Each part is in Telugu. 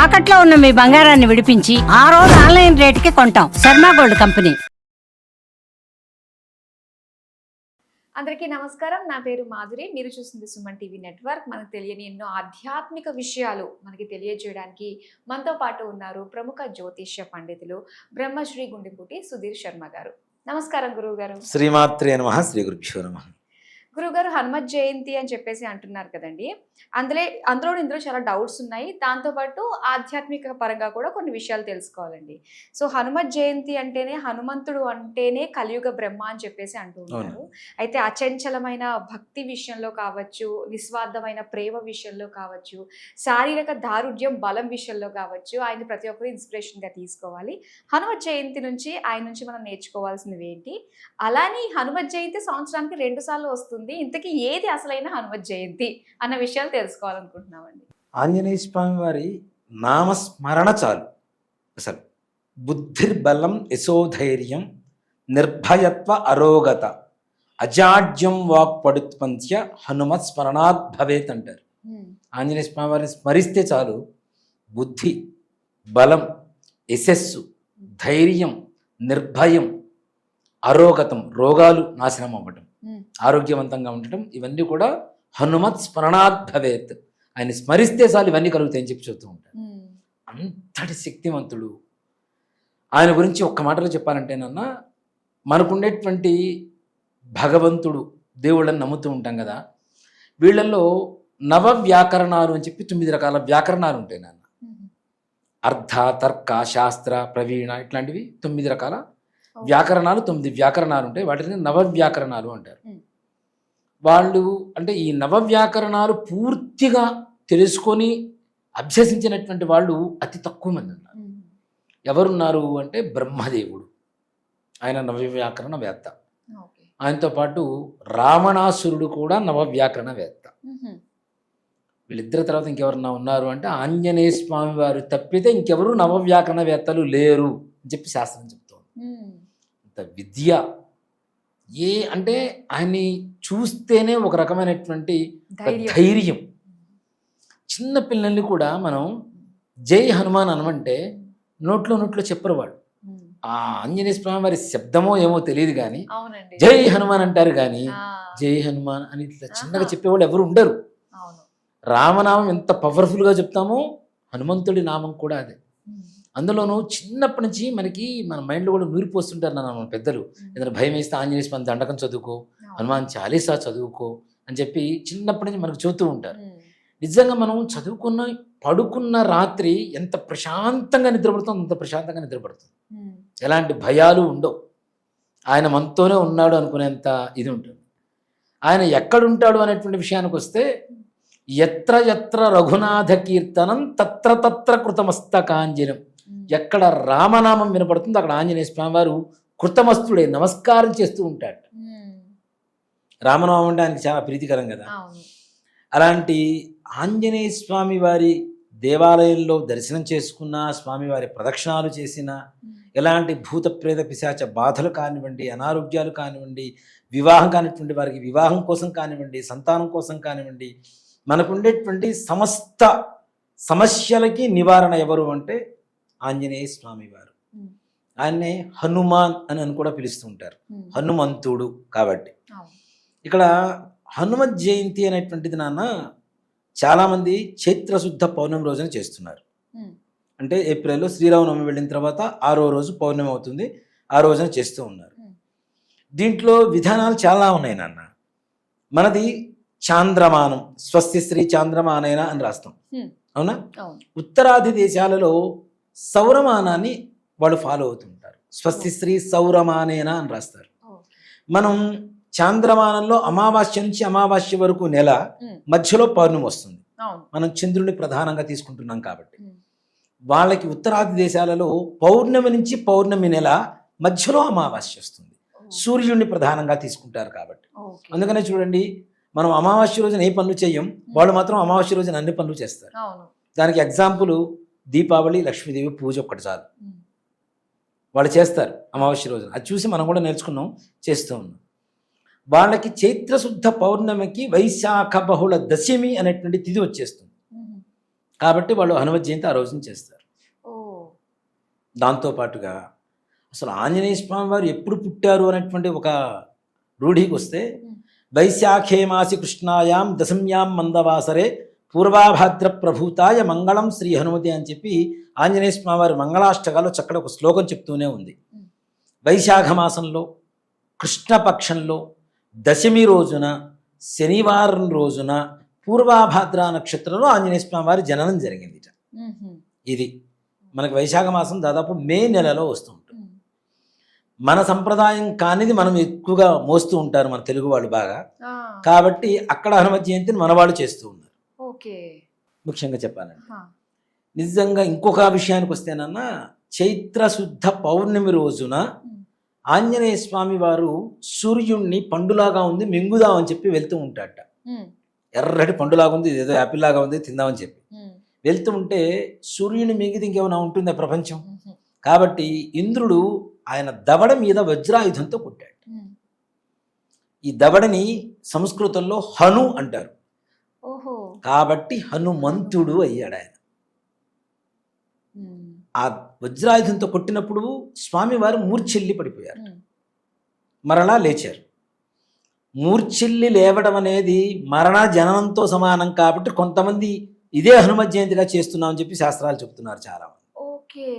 తాకట్లో ఉన్న మీ బంగారాన్ని విడిపించి ఆ రోజు ఆన్లైన్ రేటుకి కొంటాం. Sharma gold company. అందరికీ నమస్కారం. నా పేరు మాధురి. మీరు చూస్తుంది సుమన్ టీవీ నెట్వర్క్. మనకు తెలియని ఎన్నో ఆధ్యాత్మిక విషయాలు మనకి తెలియజేయడానికి మనతో పాటు ఉన్నారు ప్రముఖ జ్యోతిష్య పండితులు బ్రహ్మశ్రీ గుండెపూటి సుధీర్ శర్మ గారు. నమస్కారం గురువు గారు. శ్రీమాత్రే నమః. శ్రీ గురుభ్యో నమః. గురుగారు, హనుమత్ జయంతి అని చెప్పేసి అంటున్నారు కదండి. ఇందులో చాలా డౌట్స్ ఉన్నాయి. దాంతోపాటు ఆధ్యాత్మిక పరంగా కూడా కొన్ని విషయాలు తెలుసుకోవాలండి. సో హనుమత్ జయంతి అంటేనే, హనుమంతుడు అంటేనే కలియుగ బ్రహ్మ అని చెప్పేసి అంటూ ఉంటారు. అయితే అచంచలమైన భక్తి విషయంలో కావచ్చు, నిస్వార్థమైన ప్రేమ విషయంలో కావచ్చు, శారీరక దారుఢ్యం బలం విషయంలో కావచ్చు, ఆయన ప్రతి ఒక్కరు ఇన్స్పిరేషన్గా తీసుకోవాలి. హనుమత్ జయంతి నుంచి ఆయన నుంచి మనం నేర్చుకోవాల్సినవి ఏంటి? అలానే హనుమత్ జయంతి సంవత్సరానికి 2 సార్లు వస్తుంది. ఇంతకీ ఏది అసలైన హనుమత్ జయంతి అన్న విషయాలు తెలుసుకోవాలనుకుంటున్నామండి. ఆంజనేయ స్వామి వారి నామస్మరణ చాలు. అసలు బుద్ధిర్బలం యశోధైర్యం నిర్భయత్వ అరోగత అజాడ్యం వాక్పడుత్పంత్య హనుమత్ స్మరణాత్ భవేత్ అంటారు. ఆంజనేయ స్వామి వారిని స్మరిస్తే చాలు బుద్ధి, బలం, యశస్సు, ధైర్యం, నిర్భయం, అరోగతం, రోగాలు నాశనం అవ్వటం, ఆరోగ్యవంతంగా ఉండటం, ఇవన్నీ కూడా హనుమత్ స్మరణాత్ భవేత్. ఆయన స్మరిస్తే చాలు ఇవన్నీ కలుగుతాయని చెప్పి చెప్తూ ఉంటారు. అంతటి శక్తివంతుడు. ఆయన గురించి ఒక్క మాటలో చెప్పాలంటేనన్నా, మనకుండేటువంటి భగవంతుడు, దేవుళ్ళని నమ్ముతూ ఉంటాం కదా, వీళ్ళల్లో నవ వ్యాకరణాలు అని చెప్పి 9 రకాల వ్యాకరణాలు ఉంటాయి నాన్న. అర్థ, తర్క, శాస్త్ర, ప్రవీణ, ఇట్లాంటివి 9 రకాల వ్యాకరణాలు, 9 వ్యాకరణాలు ఉంటాయి. వాటిని నవ వ్యాకరణాలు అంటారు. వాళ్ళు అంటే ఈ నవ వ్యాకరణాలు పూర్తిగా తెలుసుకొని అభ్యసించినటువంటి వాళ్ళు అతి తక్కువ మంది ఉన్నారు. ఎవరున్నారు అంటే బ్రహ్మదేవుడు, ఆయన నవ వ్యాకరణ వేత్త. ఆయనతో పాటు రావణాసురుడు కూడా నవ వ్యాకరణ వేత్త. వీళ్ళిద్దరి తర్వాత ఇంకెవరన్నా ఉన్నారు అంటే ఆంజనేయ స్వామి వారు తప్పితే ఇంకెవరు నవ వ్యాకరణ వేత్తలు లేరు అని చెప్పి శాస్త్రం చెప్తోంది. అంత విద్య అంటే ఆయన్ని చూస్తేనే ఒక రకమైనటువంటి ధైర్యం. చిన్న పిల్లల్ని కూడా మనం జై హనుమాన్ అనమంటే నోట్లో చెప్పరు వాళ్ళు. ఆ ఆంజనేయ స్వామి వారి శబ్దమో ఏమో తెలియదు కానీ జై హనుమాన్ అంటారు. కానీ జై హనుమాన్ అని ఇట్లా చిన్నగా చెప్పేవాళ్ళు ఎవరు ఉండరు. రామనామం ఎంత పవర్ఫుల్గా చెప్తామో హనుమంతుడి నామం కూడా అదే. అందులోనూ చిన్నప్పటి నుంచి మనకి మన మైండ్లో కూడా నూరిపోస్తుంటారు మన పెద్దలు. ఏదైనా భయం వేస్తే ఆంజనేయ స్వామి దండకం చదువుకో, హనుమాన్ చాలీసా చదువుకో అని చెప్పి చిన్నప్పటి నుంచి మనకు చెబుతూ ఉంటారు. నిజంగా మనం పడుకున్న రాత్రి ఎంత ప్రశాంతంగా నిద్రపడుతుందో అంత ప్రశాంతంగా నిద్రపడుతుంది. ఎలాంటి భయాలు ఉండవు. ఆయన మనతోనే ఉన్నాడు అనుకునేంత ఇది ఉంటుంది. ఆయన ఎక్కడుంటాడు అనేటువంటి విషయానికి వస్తే, ఎత్ర ఎత్ర రఘునాథ కీర్తనం తత్ర తత్ర కృతమస్తకాంజనం. ఎక్కడ రామనామం వినపడుతుందో అక్కడ ఆంజనేయ స్వామి వారు కృతమస్తుడే, నమస్కారం చేస్తూ ఉంటాడు. రామనామం అంటే ఆయనకి చాలా ప్రీతికరం కదా. అలాంటి ఆంజనేయ స్వామి వారి దేవాలయంలో దర్శనం చేసుకున్న, స్వామివారి ప్రదక్షిణాలు చేసిన, ఎలాంటి భూత ప్రేత పిశాచ బాధలు కానివ్వండి, అనారోగ్యాలు కానివ్వండి, వివాహం కానివ్వండి, వారికి వివాహం కోసం కానివ్వండి, సంతానం కోసం కానివ్వండి, మనకుండేటువంటి సమస్త సమస్యలకి నివారణ ఎవరు అంటే ఆంజనేయ స్వామి వారు. ఆయన్నే హనుమాన్ అని కూడా పిలుస్తూ ఉంటారు, హనుమంతుడు కాబట్టి. ఇక్కడ హనుమత్ జయంతి అనేటువంటిది నాన్న చాలామంది చైత్రశుద్ధ పౌర్ణమి రోజున చేస్తున్నారు. అంటే ఏప్రిల్లో శ్రీరామనవమి వెళ్ళిన తర్వాత 6వ రోజు పౌర్ణమి అవుతుంది, ఆ రోజున చేస్తూ ఉన్నారు. దీంట్లో విధానాలు చాలా ఉన్నాయి నాన్న. మనది చాంద్రమానం, స్వస్తి శ్రీ చాంద్రమానైనా అని రాస్తాం, అవునా? ఉత్తరాది దేశాలలో సౌరమానాన్ని వాళ్ళు ఫాలో అవుతుంటారు. స్వస్తి శ్రీ సౌరమానేనా అని రాస్తారు. మనం చాంద్రమానంలో అమావాస్య నుంచి అమావాస్య వరకు నెల, మధ్యలో పౌర్ణమి వస్తుంది. మనం చంద్రుడిని ప్రధానంగా తీసుకుంటున్నాం కాబట్టి. వాళ్ళకి ఉత్తరాది దేశాలలో పౌర్ణమి నుంచి పౌర్ణమి నెల, మధ్యలో అమావాస్య వస్తుంది. సూర్యుడిని ప్రధానంగా తీసుకుంటారు కాబట్టి. అందుకనే చూడండి, మనం అమావాస్య రోజున ఏ పనులు చేయం, వాళ్ళు మాత్రం అమావాస్య రోజున అన్ని పనులు చేస్తారు. దానికి ఎగ్జాంపుల్ దీపావళి, లక్ష్మీదేవి పూజ ఒక్కటి చాలు. వాళ్ళు చేస్తారు అమావాస్య రోజున. అది చూసి మనం కూడా నేర్చుకున్నాం, చేస్తూ ఉన్నాం. వాళ్ళకి చైత్రశుద్ధ పౌర్ణమికి వైశాఖ బహుళ దశమి అనేటువంటి తిథి వచ్చేస్తుంది. కాబట్టి వాళ్ళు హనుమత్ జయంతి ఆ రోజున చేస్తారు. ఓ దాంతోపాటుగా అసలు ఆంజనేయ స్వామి వారు ఎప్పుడు పుట్టారు అనేటువంటి ఒక రూఢికి వస్తే వైశాఖే మాసి కృష్ణాయాం దశమ్యాం మందవాసరే పూర్వాభాద్ర ప్రభూతాయ మంగళం శ్రీ హనుమతి అని చెప్పి ఆంజనేయ స్వామి వారి మంగళాష్టకాల్లో చక్కటి ఒక శ్లోకం చెప్తూనే ఉంది. వైశాఖ మాసంలో కృష్ణపక్షంలో దశమి రోజున శనివారం రోజున పూర్వాభాద్ర నక్షత్రంలో ఆంజనేయ స్వామి వారి జననం జరిగింది. ఇది మనకు వైశాఖ మాసం దాదాపు మే నెలలో వస్తూ ఉంటుంది. మన సంప్రదాయం కానిది మనం ఎక్కువగా మోస్తూ ఉంటారు మన తెలుగు వాళ్ళు బాగా, కాబట్టి అక్కడ హనుమత్ జయంతిని మన వాళ్ళు చేస్తూ ఉన్నారు. ఓకే, ముఖ్యంగా చెప్పాలంటే నిజంగా ఇంకొక విషయానికి వస్తేనన్నా చైత్ర శుద్ధ పౌర్ణమి రోజున ఆంజనేయ స్వామి వారు సూర్యుణ్ణి పండులాగా ఉంది మింగుదామని చెప్పి వెళ్తూ ఉంటాడట. ఎర్రటి పండులాగా ఉంది, ఏదో యాపిల్ లాగా ఉంది, తిందామని చెప్పి వెళ్తూ ఉంటే సూర్యుని మింగితే ఇంకేమైనా ఉంటుందా ప్రపంచం? కాబట్టి ఇంద్రుడు ఆయన దవడ మీద వజ్రాయుధంతో కొట్టాడు. ఈ దవడని సంస్కృతంలో హను అంటారు. కాబట్టి హనుమంతుడు అయ్యాడు ఆయన. ఆ వజ్రాయుధంతో కొట్టినప్పుడు స్వామివారు మూర్ఛిల్లి పడిపోయారు, మరలా లేచారు. మూర్ఛిల్లి లేవడం అనేది మరణ జననంతో సమానం కాబట్టి కొంతమంది ఇదే హనుమత్ జయంతిగా చేస్తున్నామని చెప్పి శాస్త్రాలు చెప్తున్నారు చాలా మంది. ఓకే,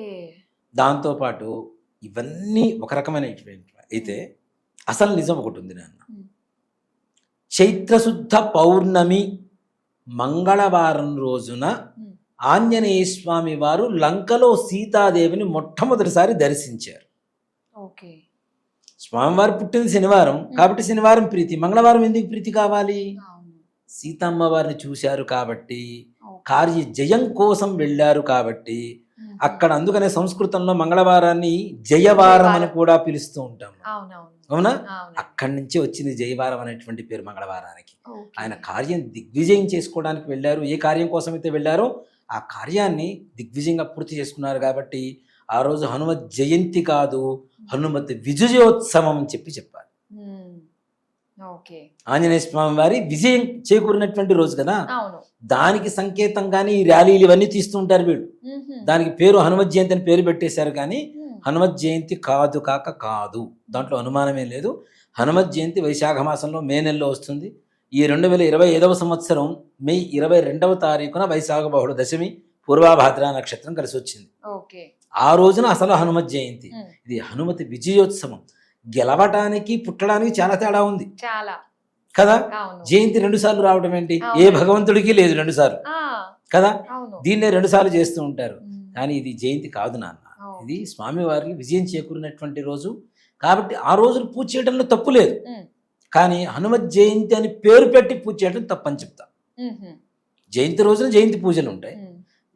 దాంతోపాటు ఇవన్నీ ఒక రకమైన అయితే అసలు నిజం ఒకటి ఉంది నాన్న. చైత్రశుద్ధ పౌర్ణమి మంగళవారం రోజున ఆంజనేయ స్వామి వారు లంకలో సీతాదేవిని మొట్టమొదటిసారి దర్శించారు. ఓకే, స్వామివారు పుట్టింది శనివారం కాబట్టి శనివారం ప్రీతి, మంగళవారం ఎందుకు ప్రీతి కావాలి? సీతమ్మ వారిని చూశారు కాబట్టి, కార్య జయం కోసం వెళ్ళారు కాబట్టి అక్కడ. అందుకనే సంస్కృతంలో మంగళవారాన్ని జయవారం అని కూడా పిలుస్తూ ఉంటాం, అవునా? అక్కడి నుంచి వచ్చింది జయవారం అనేటువంటి పేరు మంగళవారానికి. ఆయన కార్యం దిగ్విజయం చేసుకోవడానికి వెళ్ళారు. ఏ కార్యం కోసం అయితే వెళ్ళారో ఆ కార్యాన్ని దిగ్విజయంగా పూర్తి చేసుకున్నారు కాబట్టి ఆ రోజు హనుమత్ జయంతి కాదు, హనుమత్ విజయోత్సవం అని చెప్పి చెప్పారు. ఆంజనేయ స్వామి వారి విజయం చేకూరినటువంటి రోజు కదా, దానికి సంకేతంగానే ఈ ర్యాలీలు ఇవన్నీ తీస్తూ ఉంటారు వీళ్ళు. దానికి పేరు హనుమత్ జయంతి అని పేరు పెట్టేశారు, కానీ హనుమత్ జయంతి కాదు కాదు, దాంట్లో అనుమానమే లేదు. హనుమత్ జయంతి వైశాఖ మాసంలో మే నెలలో వస్తుంది. ఈ 2025వ సంవత్సరం మే 22వ తారీఖున వైశాఖ బహుళ దశమి పూర్వాభాద్ర నక్షత్రం కలిసి వచ్చింది. ఆ రోజున అసలు హనుమత్ జయంతి. ఇది హనుమతి విజయోత్సవం. గెలవటానికి పుట్టడానికి చాలా తేడా ఉంది కదా. జయంతి 2 సార్లు రావడం ఏంటి? ఏ భగవంతుడికి లేదు 2 సార్లు కదా. దీన్నే 2 సార్లు చేస్తూ ఉంటారు, కానీ ఇది జయంతి కాదు నాన్న. ఇది స్వామివారికి విజయం చేకూరినటువంటి రోజు కాబట్టి ఆ రోజును పూజ చేయడంలో తప్పు లేదు, కానీ హనుమత్ జయంతి అని పేరు పెట్టి పూజ చేయడం తప్పని చెప్తా. జయంతి రోజున జయంతి పూజలు ఉంటాయి,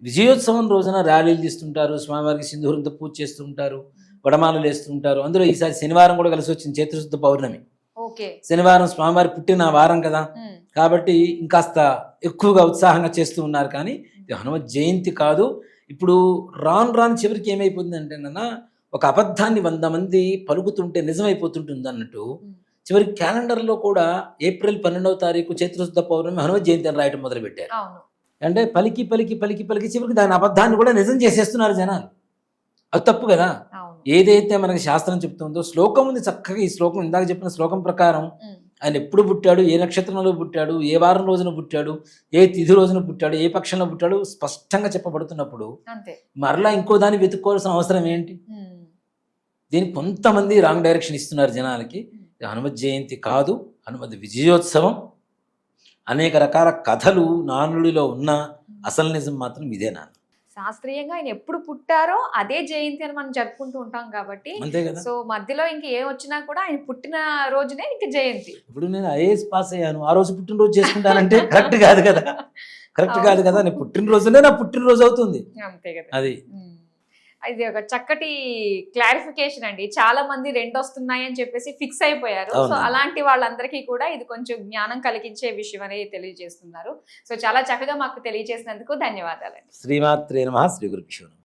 విజయోత్సవం రోజున ర్యాలీలు తీస్తుంటారు, స్వామివారికి సింధూరంతో పూజ చేస్తుంటారు, వడమాలలు వేస్తుంటారు. అందులో ఈసారి శనివారం కూడా కలిసి వచ్చింది, చైత్రశుద్ధ పౌర్ణమి. శనివారం స్వామివారి పుట్టిన వారం కదా, కాబట్టి ఇంకాస్త ఎక్కువగా ఉత్సాహంగా చేస్తూ ఉన్నారు, కానీ ఇది హనుమత్ జయంతి కాదు. ఇప్పుడు రాను చివరికి ఏమైపోతుంది అంటే నాన్న, ఒక అబద్ధాన్ని 100 మంది పలుకుతుంటే నిజమైపోతుంటుంది అన్నట్టు చివరికి క్యాలెండర్లో కూడా ఏప్రిల్ 12వ తారీఖు చైత్రశుద్ధ పౌర్ణమి హనుమత్ జయంతి అని రాయటం మొదలుపెట్టారు. అంటే పలికి చివరికి దాని అబద్ధాన్ని కూడా నిజం చేసేస్తున్నారు జనాలు. అది తప్పు కదా. ఏదైతే మనకి శాస్త్రం చెప్తుందో శ్లోకం ఉంది చక్కగా. ఈ శ్లోకం ఇందాక చెప్పిన శ్లోకం ప్రకారం ఆయన ఎప్పుడు పుట్టాడు, ఏ నక్షత్రంలో పుట్టాడు, ఏ వారం రోజున పుట్టాడు, ఏ తిథి రోజున పుట్టాడు, ఏ పక్షంలో పుట్టాడు స్పష్టంగా చెప్పబడుతున్నప్పుడు మరలా ఇంకో దాన్ని వెతుక్కోవాల్సిన అవసరం ఏంటి? దీనికి కొంతమంది రాంగ్ డైరెక్షన్ ఇస్తున్నారు జనాలకి. హనుమత్ జయంతి కాదు, హనుమత్ విజయోత్సవం. అనేక రకాల కథలు నానుడిలో ఉన్న అసలు నిజం మాత్రం ఇదే నాన్న. శాస్త్రీయంగా ఆయన ఎప్పుడు పుట్టారో అదే జయంతి అని మనం జరుపుకుంటూ ఉంటాం కాబట్టి, సో మధ్యలో ఇంక ఏం వచ్చినా కూడా ఆయన పుట్టిన రోజునే ఇంక జయంతి. ఇప్పుడు నేను ఐఏఎస్ పాస్ అయ్యాను, ఆ రోజు పుట్టినరోజు చేసుకుంటానంటే కరెక్ట్ కాదు కదా. నేను పుట్టినరోజునే నా పుట్టినరోజు అవుతుంది, అంతే కదా. అది ఇది ఒక చక్కటి క్లారిఫికేషన్ అండి. చాలా మంది 2 వస్తున్నాయి అని చెప్పేసి ఫిక్స్ అయిపోయారు. సో అలాంటి వాళ్ళందరికీ కూడా ఇది కొంచెం జ్ఞానం కలిగించే విషయం అనేది తెలియజేస్తున్నారు. సో చాలా చక్కగా మాకు తెలియజేసినందుకు ధన్యవాదాలు. శ్రీమాత్రే నమః. శ్రీ గురుభ్యో నమః.